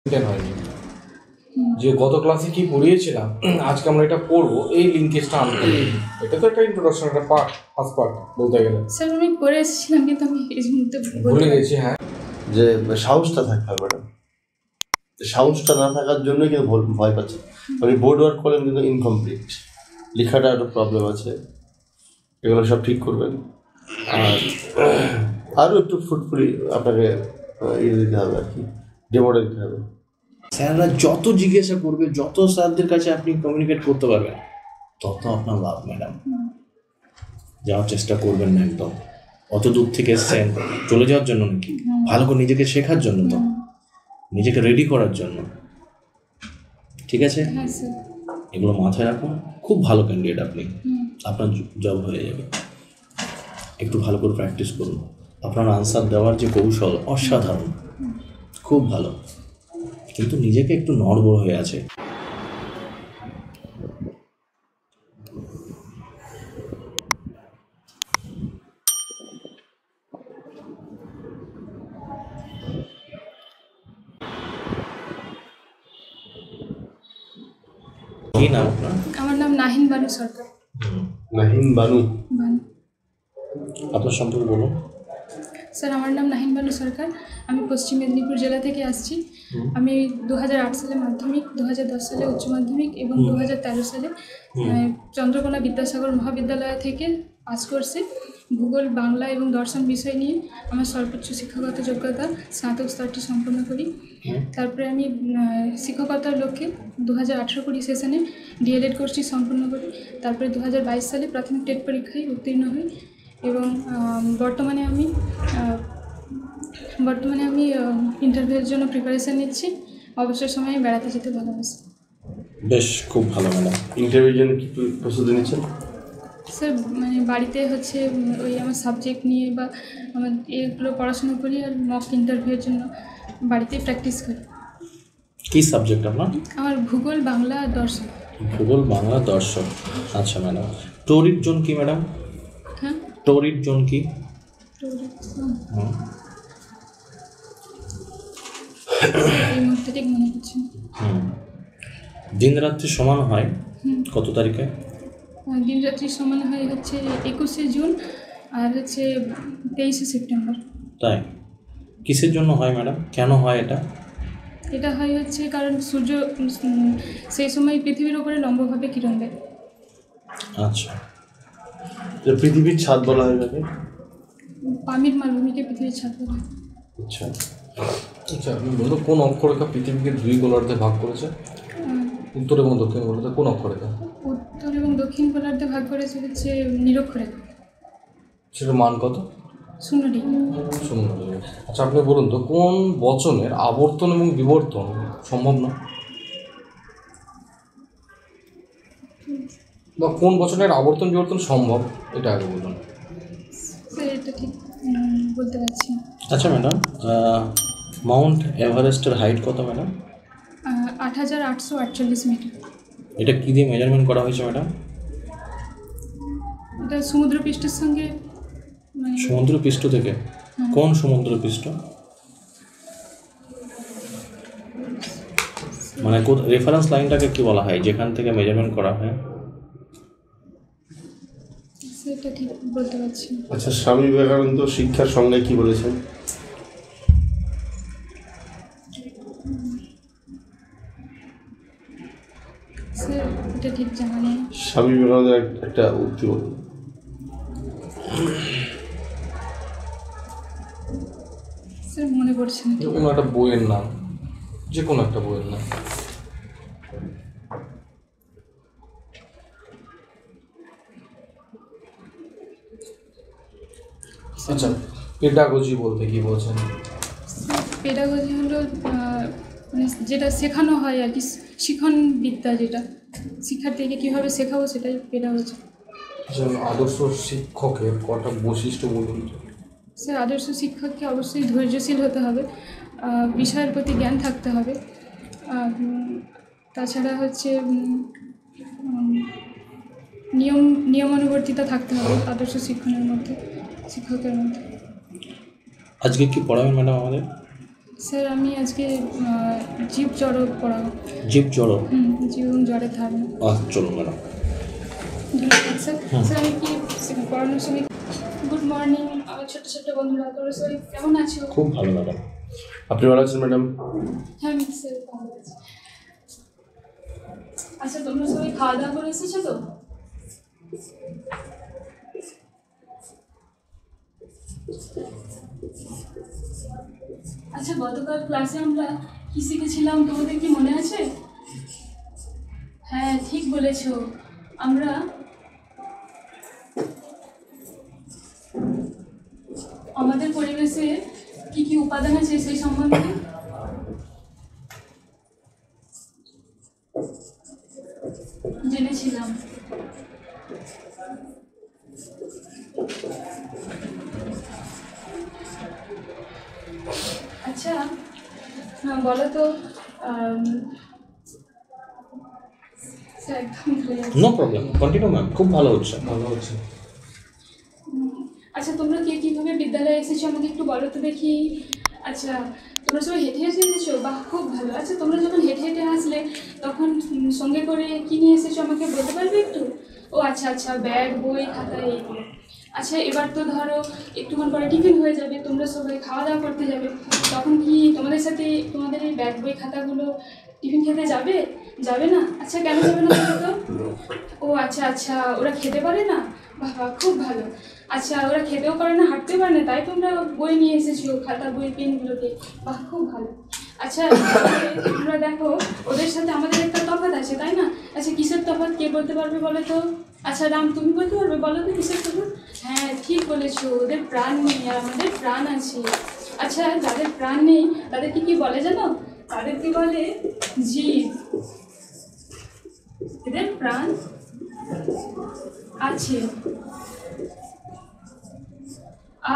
হয়নি যে গত ক্লাসে কি পড়িয়েছিলাম, আজকে আমরা এটা পড়বো, এই লিঙ্কেজটা আনতে। এটা তো একটা ইন্ট্রোডাকশন, একটা পার্ট, ফার্স্ট পার্ট বলতে গেলে। স্যার আমি পড়ে এসেছিলাম কিন্তু আমি এই মুহূর্তে ভুলে গেছি। হ্যাঁ, যে সাহসটা থাকতে হবে ম্যাডাম, সাহসটা না থাকার জন্যই কিন্তু ভয় পাচ্ছে। আপনি বোর্ড ওয়ার্ক করলেন কিন্তু ইনকমপ্লিট, লেখাটা একটা প্রবলেম আছে, এগুলো সব ঠিক করবেন। আর আরও একটু ফুটফুলি আপনাকে দিতে হবে আর কি, ডেমোটা দিতে হবে। স্যাররা যত জিজ্ঞাসা করবে, যত স্যারদের কাছে আপনি কমিউনিকেট করতে পারবেন, তত আপনার লাভ ম্যাডাম। যাওয়ার চেষ্টা করবেন না একদম। অত দূর থেকে এসছেন চলে যাওয়ার জন্য নাকি? ভালো করে নিজেকে শেখার জন্য, তো নিজেকে রেডি করার জন্য। ঠিক আছে, এগুলো মাথায় রাখুন। খুব ভালো ক্যান্ডিডেট আপনি, আপনার জব হয়ে যাবে। একটু ভালো করে প্র্যাকটিস করুন। আপনার আনসার দেওয়ার যে কৌশল অসাধারণ, খুব ভালো, কিন্তু নিজেকে একটু নড়বড় হয়ে আছে। কি নাম আপনার? আমার নাম নাহিন বানু সরকার। নাহিন বানু। আপনার সম্পর্কে বলুন। স্যার আমার নাম নাহিন বানু সরকার, আমি পশ্চিম মেদিনীপুর জেলা থেকে আসছি। আমি 2008 সালে মাধ্যমিক, 2010 সালে উচ্চ মাধ্যমিক এবং 2013 সালে চন্দ্রকোনা বিদ্যাসাগর মহাবিদ্যালয় থেকে পাস করছি। ভূগোল, বাংলা এবং দর্শন বিষয় নিয়ে আমার সর্বোচ্চ শিক্ষাগত যোগ্যতা স্নাতক স্তরটি সম্পন্ন করি। তারপরে আমি শিক্ষকতার লক্ষ্যে 2018-20 সেশনে ডিএলএড কোর্সটি সম্পন্ন করি। তারপরে 2022 সালে প্রাথমিক টেট পরীক্ষায় উত্তীর্ণ হই এবং বর্তমানে আমি ইন্টারভিউয়ের জন্য প্রিপারেশান নিচ্ছি। অবসর সময়ে বেড়াতে যেতে ভালোবাসি। বেশ, খুব ভালো ম্যাডাম। ইন্টারভিউর জন্য কি প্রস্তুতি নিচ্ছেন? স্যার মানে বাড়িতে হচ্ছে ওই আমার সাবজেক্ট নিয়ে বা আমার এগুলো পড়াশোনা করি, আর মক ইন্টারভিউয়ের জন্য বাড়িতেই প্র্যাকটিস করি। কী সাবজেক্ট আপনার? আমার ভূগোল, বাংলা আর দর্শন। ভূগোল, বাংলা, দর্শন। আচ্ছা ম্যাডাম, টরিক জোন কি ম্যাডাম? হ্যাঁ, টরিক জোন কি? এই মুহূর্তে ঠিক মনে করছি। দিন রাত্রি সমান হয় কত তারিখে? দিন রাত্রি সমান হয় হচ্ছে 21শে জুন আর হচ্ছে 23শে সেপ্টেম্বর। তাই? কিসের জন্য হয় ম্যাডাম? কেন হয় এটা? এটা হয় হচ্ছে কারণ সূর্য সেই সময় পৃথিবীর উপরে লম্বভাবে কিরণ দেয়। আচ্ছা, পৃথিবীর ছাদ বলা হয় তাকে? পামির মালভূমিকে পৃথিবীর ছাদ বলা হয়। আচ্ছা আচ্ছা, আপনি বলুন কোন অক্ষরেখা পৃথিবীকে দুই গোলার্ধে ভাগ করেছে? উত্তর এবং দক্ষিণ গোলার্ধে কোন অক্ষরেখা? উত্তর এবং দক্ষিণ গোলার্ধে ভাগ করেছে হচ্ছে নিরক্ষরেখা। সেটার মান কত? 0 ডিগ্রি। 0 ডিগ্রি। আচ্ছা, আপনি বলুন তো কোন বচনের আবর্তন এবং বিবর্তন সম্ভব না? বা কোন বচনের আবর্তন বিবর্তন সম্ভব, এটা আগে বলুন। স্যার এটা ঠিক বলতে পারছি না। আচ্ছা ম্যাডাম, মাউন্ট এভারেস্টের হাইট কত ম্যাডাম? 8848 মিটার। এটা কী দিয়ে মেজারমেন্ট করা হয়েছে ম্যাডাম? এটা সমুদ্রপৃষ্ঠের সঙ্গে সমুদ্রপৃষ্ঠ থেকে? কোন সমুদ্রপৃষ্ঠ? মানে রেফারেন্স লাইনটাকে কি বলা হয় যেখান থেকে মেজারমেন্ট করা হয়? সেটা ঠিক বলতে পারছি না। আচ্ছা, স্বামী বিবেকানন্দ শিক্ষার সঙ্গে কি বলেছেন? স্যার এটা ঠিক জানা নেই। স্বামী বিবেকানন্দের একটা উক্তি বলুন। স্যার মনে পড়ছে না। যে কোনো একটা বইয়ের নাম, যে কোনো একটা বইয়ের নাম। আচ্ছা, পেডাগজি বলতে কি বলছেন? পেডাগজি হলো মানে যেটা শেখানো হয় আর কি, শিখন বিদ্যা, যেটা শিক্ষার্থীকে কীভাবে শেখাবো সেটাই পেডাগজি। আদর্শ শিক্ষকের কটা বৈশিষ্ট্য বলুন। স্যার আদর্শ শিক্ষককে অবশ্যই ধৈর্যশীল হতে হবে, বিষয়ের প্রতি জ্ঞান থাকতে হবে, তাছাড়া হচ্ছে নিয়মানুবর্তিতা থাকতে হবে আদর্শ শিক্ষকের মধ্যে। আজকে কি পড়াবেন ম্যাডাম আমাদের? স্যার আমি আজকে জীব জড়ো পড়াবো। জীব জড়ো? জীব এবং জড়ের ধারণা। চলুন ম্যাডাম। ধন্যবাদ স্যার। স্যার আমি কি পড়ানোর সময় গুড মর্নিং আমার ছোট্ট ছোট্ট বন্ধুরা, তোমরা সবাই কেমন আছো? খুব ভালো ম্যাডাম। আপনি ভালো আছেন ম্যাডাম? হ্যাঁ আমি স্যার ভালো আছি। আচ্ছা তোমরা সবাই খাওয়া দাওয়া করে এসেছো তো? আচ্ছা গতকাল ক্লাসে আমরা কি শিখেছিলাম তোমাদের কি মনে আছে? হ্যাঁ ঠিক বলেছ, আমরা আমাদের পরিবেশে কি কি উপাদান আছে সেই সম্বন্ধে জেনেছিলাম। আচ্ছা বলো তো নো প্রবলেম, কন্টিনিউ ম্যাম, খুব ভালো হচ্ছে। আচ্ছা তোমরা কে কীভাবে বিদ্যালয়ে এসেছো আমাকে একটু বলো তো দেখি। আচ্ছা তোমরা সবাই হেঁটে হেঁটে এসেছো? বাহ খুব ভালো। আচ্ছা তোমরা যখন হেঁটে হেঁটে আসলে তখন সঙ্গে করে কী নিয়ে এসেছো আমাকে বলতে পারবে একটু? ও আচ্ছা আচ্ছা ব্যাগ বই খাতা এইগুলো। আচ্ছা এবার তো ধরো একটুক্ষণ পরে টিফিন হয়ে যাবে, তোমরা সবাই খাওয়া দাওয়া করতে যাবে, তখন কি তোমাদের সাথে তোমাদের এই ব্যাগ বই খাতাগুলো টিফিন খেতে যাবে? যাবে না? আচ্ছা কেন যাবে না বলো তো? ও আচ্ছা আচ্ছা ওরা খেতে পারে না? বাহ বাহ খুব ভালো। আচ্ছা ওরা খেতেও পারে না হাঁটতেও পারে না, তাই তোমরা বই নিয়ে এসেছো, খাতা বই পেনগুলোকে। বাহ খুব ভালো। আচ্ছা তোমরা দেখো ওদের সাথে আমাদের একটা তফাৎ আছে তাই না? আচ্ছা কিসের তফাৎ কে বলতে পারবে বলো তো? আচ্ছা রাম তুমি বলতে পারবে, বলো তো কিসের তফাৎ? হ্যাঁ ঠিক বলেছো, ওদের প্রাণ নেই আর আমাদের প্রাণ আছে। আচ্ছা যাদের প্রাণ নেই তাদেরকে কি বলে জানো? তাদেরকে বলে জীব। এদের প্রাণ আছে।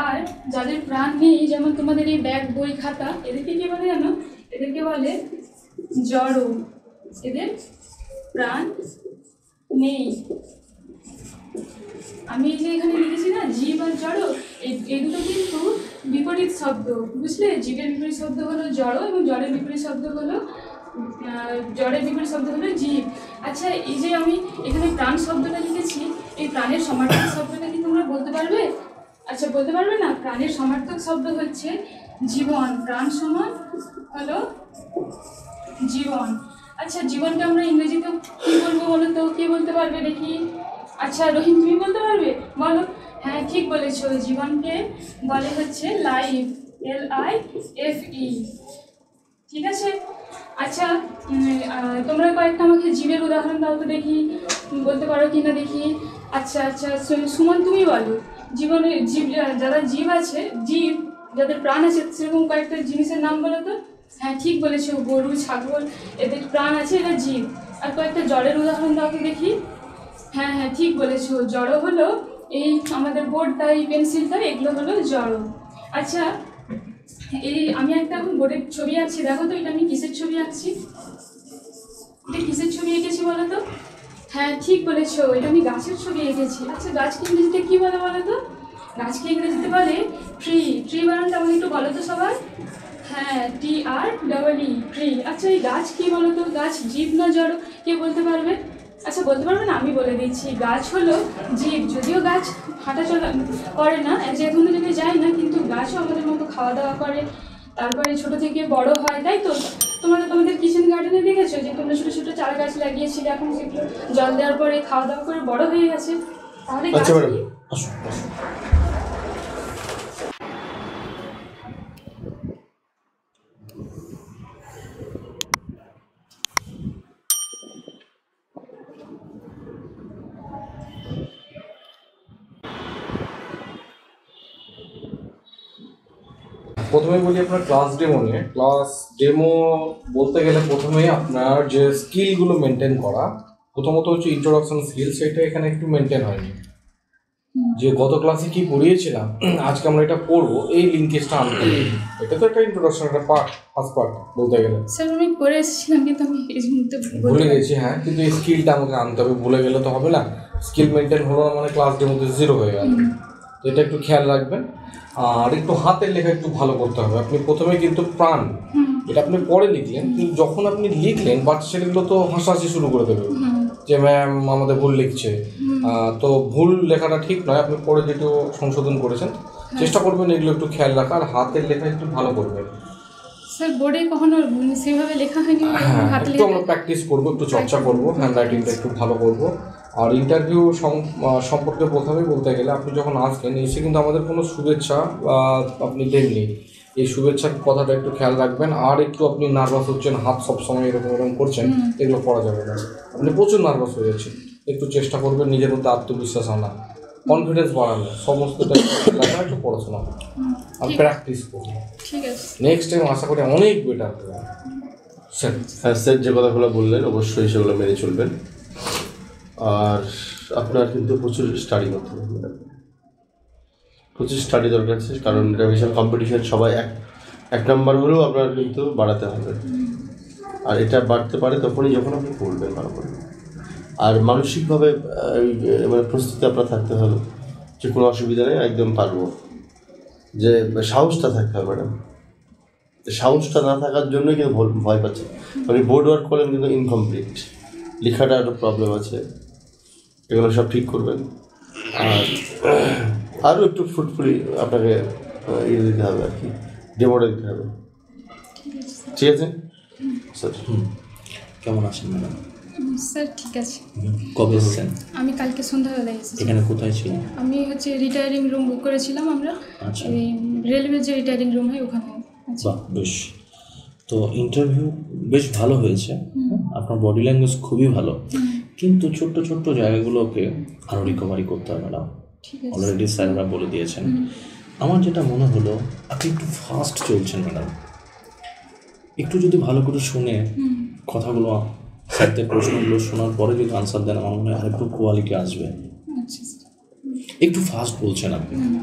আর যাদের প্রাণ নেই যেমন তোমাদের এই ব্যাগ বই খাতা, এদেরকে কি বলে জানো? এদেরকে বলে জড়। এদের প্রাণ নেই। আমি যে এখানে লিখেছি না জীব আর জড়, এই দুটো কিন্তু বিপরীত শব্দ, বুঝলে? জীবের বিপরীত শব্দ হলো জড় এবং জড়ের বিপরীত শব্দ হলো জীব। আচ্ছা এই যে আমি এখানে প্রাণ শব্দটা লিখেছি, এই প্রাণের সমার্থক শব্দটা কি তোমরা বলতে পারবে? আচ্ছা বলতে পারবে না? প্রাণের সমার্থক শব্দ হচ্ছে জীবন। প্রাণ সমান হলো জীবন। আচ্ছা জীবনকে আমরা ইংরেজিতে কি বলবো বলো তো? কে বলতে পারবে দেখি? আচ্ছা রহিম তুমি বলতে পারবে, বলো। হ্যাঁ ঠিক বলেছো, জীবনকে বলে হচ্ছে লাইফ, LIFE। ঠিক আছে। আচ্ছা তোমরা কয়েকটা আমাকে জীবের উদাহরণ দাও তো দেখি, বলতে পারো কি না দেখি। আচ্ছা আচ্ছা সুমন তুমি বলো, জীবনের জীব যারা জীব আছে, জীব যাদের প্রাণ আছে সেরকম কয়েকটা জিনিসের নাম বলো তো। হ্যাঁ ঠিক বলেছো, গরু ছাগল এদের প্রাণ আছে, এরা জীব। আর কয়েকটা জড়ের উদাহরণ দাও তো দেখি। হ্যাঁ হ্যাঁ ঠিক বলেছো, জড় হলো এই আমাদের বোর্ডটা, এই পেন্সিলটা, এগুলো হলো জড়। আচ্ছা এই আমি একটা এখন বোর্ডের ছবি আঁকছি, দেখো তো এটা আমি কিসের ছবি আঁকছি? এটা কিসের ছবি এঁকেছি বলো তো? হ্যাঁ ঠিক বলেছো, এটা আমি গাছের ছবি এঁকেছি। আচ্ছা গাছকে ইংরেজিতে কী বলে বলো তো? গাছকে ইংরেজিতে বলে ট্রি। ট্রি বানানটা আমাকে একটু বলো তো সবাই। হ্যাঁ TREE ট্রি। আচ্ছা এই গাছ কী বলো তো? গাছ জীব না জড়? কে বলতে পারবে? আচ্ছা বলতে পারবে না? আমি বলে দিচ্ছি, গাছ হলো জীব। যদিও গাছ হাঁটা চলা করে না, যে কোনো জায়গায় যায় না, কিন্তু গাছও আমাদের মতো খাওয়া দাওয়া করে, তারপরে ছোট থেকে বড় হয়, তাই তো? তোমাদের কিচেন গার্ডেনে দেখেছো যে তোমরা ছোটো ছোটো চারা গাছ লাগিয়েছিলে, এখন সেগুলো জল দেওয়ার পরে খাওয়া দাওয়া করে বড় হয়ে গেছে। তাহলে গাছ কি? প্রথমে বলি আপনার ক্লাস ডেমো নিয়ে। ক্লাস ডেমো বলতে গেলে প্রথমেই আপনার যে স্কিলগুলো মেনটেন করা, প্রথমত হচ্ছে ইন্ট্রোডাকশন স্কিল, সেটা এখানে একটু মেনটেন হয়নি। যে গত ক্লাসে কি পড়িয়েছিলাম আজকে আমরা এটা পড়বো, এই লিঙ্কেজটা আনতে হবে। এটা তো একটা ইন্ট্রোডাকশন, একটা পার্ট, ফার্স্ট পার্ট বলতে গেলে। স্যার আমি পড়ে এসেছিলাম কিন্তু আমি এই মুহূর্তে ভুলে গেছি। হ্যাঁ কিন্তু এই স্কিলটা আমাকে আনতে হবে, ভুলে গেলে তো হবে না। স্কিল মেনটেন হলো না মানে ক্লাস ডেমোতে 0 হয়ে গেল। তো এটা একটু খেয়াল রাখবেন। আর একটু হাতের লেখা একটু ভালো করতে হবে। আপনি প্রথমে কিন্তু প্রাণ এটা আপনি পরে লিখলেন, কিন্তু যখন আপনি লিখলেন বাচ্চা ছেলেগুলো তো হাসাহাসি শুরু করে দেবে যে ম্যাম আমাদের ভুল লিখছে। তো ভুল লেখাটা ঠিক নয়, আপনি পরে যেটু সংশোধন করেছেন চেষ্টা করবেন এগুলো একটু খেয়াল রাখা, আর হাতের লেখা একটু ভালো করবেন। স্যার বোর্ডে কখনো সেভাবে লেখা হয়নি, হ্যাঁ, হাতে একটু আমরা প্র্যাকটিস করবো, একটু চর্চা করবো, হ্যান্ড রাইটিংটা একটু ভালো করবো। আর ইন্টারভিউ সম্পর্কে প্রথমেই বলতে গেলে আপনি যখন আসবেন এসে কিন্তু আমাদের কোনো শুভেচ্ছা আপনি দেননি, এই শুভেচ্ছার কথাটা একটু খেয়াল রাখবেন। আর একটু আপনি নার্ভাস হচ্ছেন, হাত সবসময় এরকম করছেন, এগুলো করা যাবে না। আপনি প্রচুর নার্ভাস হয়ে যাচ্ছেন, একটু চেষ্টা করবেন নিজের মধ্যে আত্মবিশ্বাস আনা, কনফিডেন্স বাড়ানো, সমস্তটা একটু পড়াশোনা আর প্র্যাকটিস করুন। ঠিক আছে, নেক্সট টাইম আশা করি অনেক বেটার হবে। হ্যাঁ স্যার, যে কথাগুলো বললেন অবশ্যই সেগুলো মেনে চলবেন। আর আপনার কিন্তু প্রচুর স্টাডি করতে হবে, প্রচুর স্টাডি দরকার আছে, কারণ এটা বিশাল কম্পিটিশন। সবাই এক নাম্বার হলেও আপনার কিন্তু বাড়াতে হবে, আর এটা বাড়তে পারে তখনই যখন আপনি পড়বেন ভালো করে। আর মানসিকভাবে মানে প্রস্তুতি আপনার থাকতে হবে যে কোনো অসুবিধা নেই, একদম পারবো। যে সাহসটা থাকতে হবে ম্যাডাম, সাহসটা না থাকার জন্যই কিন্তু ভয় পাচ্ছে। মানে বোর্ড ওয়ার্ক করলেন কিন্তু ইনকমপ্লিট, লেখাটা একটা প্রবলেম আছে, এগুলো সব ঠিক করবেন। আর আরও একটু ফ্রুটফুলি আপনাকে ইয়ে দিতে হবে আর কি, ডেমোটা দিতে হবে। ঠিক আছে স্যার? কেমন আছেন ম্যাডাম? স্যার ঠিক আছে। কবে এসেছেন? আমি কালকে সন্ধ্যাবেলায় এসেছি। এখানে কোথায় ছিলেন? আমি রিটায়ারিং রুম বুক করেছিলাম আমরা, আচ্ছা। এই রেলওয়ে যে রিটায়ারিং রুম হয় ওখানে। আচ্ছা, বাহ, বেশ। তো ইন্টারভিউ বেশ ভালো হয়েছে, আপনার বডি ল্যাঙ্গুয়েজ খুবই ভালো, কিন্তু ছোট্ট ছোট্ট জায়গাগুলোকে আরও রিকভারি করতে হবে ম্যাডাম। ঠিক আছে। অলরেডি স্যাররা বলে দিয়েছেন। আমার যেটা মনে হলো আপনি একটু ফাস্ট চলছেন ম্যাডাম, একটু যদি ভালো করে শুনে কথাগুলো, স্যারদের প্রশ্নগুলো শোনার পরে যদি আনসার দেন আমার মনে হয় আরেকটু কোয়ালিটি আসবে। আচ্ছা স্যার। একটু ফাস্ট বলছেন আপনি।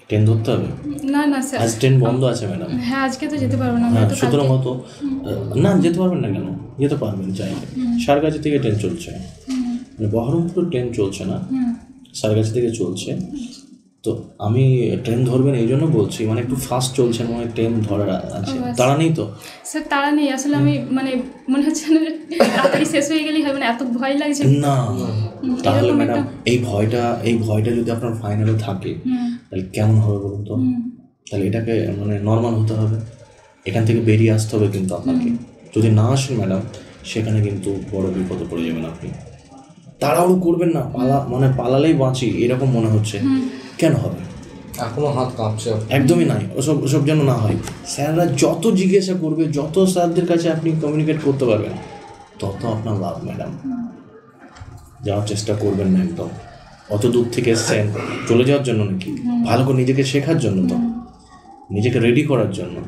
ট্রেন ধরতে হবে? না না স্যার, আজ ট্রেন বন্ধ আছে ম্যাডাম। হ্যাঁ আজকে তো যেতে পারবো না। হ্যাঁ, আমি তো সুতরাং কালকে- অত না যেতে পারবেন না কেন? যেতে পারবেন চাইলে। সারগাছি থেকে ট্রেন চলছে, মানে বহরমপুর ট্রেন চলছে না, সারগাছি থেকে চলছে। তো আমি ট্রেন ধরবেন এই জন্য বলছি, মানে একটু ফাস্ট চলছে, মানে ট্রেন ধরার আছে, তাড়া নেই তো? স্যার তাড়া নেই আসলে, আমি মানে মনে হচ্ছে না যে তাড়াতাড়ি শেষ হয়ে গেলেই হয়, মানে এত ভয় লাগছে। না তাহলে এরকম ম্যাডাম একটা- এই ভয়টা যদি আপনার ফাইনালে থাকে তাহলে কেমন হবে বলুন তো? তাহলে এটাকে মানে নর্মাল হতে হবে, এখান থেকে বেরিয়ে আসতে হবে কিন্তু আপনাকে। যদি না আসেন ম্যাডাম সেখানে কিন্তু বড় বিপদে পড়ে যাবেন আপনি। তাড়াহুড়ো করবেন না, পালালেই বাঁচি এরকম মনে হচ্ছে, কেন হবে? এখনো হাত কাঁপছে। একদমই নাই, ওসব যেন না হয়। স্যাররা যত জিজ্ঞাসা করবে, যত স্যারদের কাছে আপনি কমিউনিকেট করতে পারবেন তত আপনার লাভ ম্যাডাম। যাওয়ার চেষ্টা করবেন না একদম। অত দূর থেকে এসছেন চলে যাওয়ার জন্য নাকি? ভালো করে নিজেকে শেখার জন্য, তো নিজেকে রেডি করার জন্য।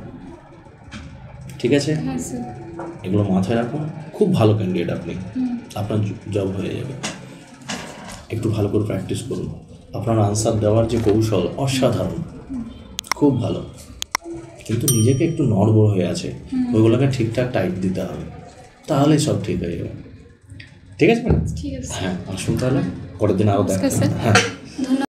ঠিক আছে, হ্যাঁ স্যার। এগুলো মাথায় রাখুন। খুব ভালো ক্যান্ডিডেট আপনি, আপনার জব হয়ে যাবে। একটু ভালো করে প্র্যাকটিস করুন। আপনার আনসার দেওয়ার যে কৌশল অসাধারণ, খুব ভালো, কিন্তু নিজেকে একটু নড়বড় হয়ে আছে, ওইগুলোকে ঠিকঠাক টাইট দিতে হবে, তাহলেই সব ঠিক হয়ে যাবে। ঠিক আছে ম্যাডাম? ঠিক আছে। হ্যাঁ, আসুন তাহলে পরের দিন আরও দেখা নমস্কার স্যার। হ্যাঁ।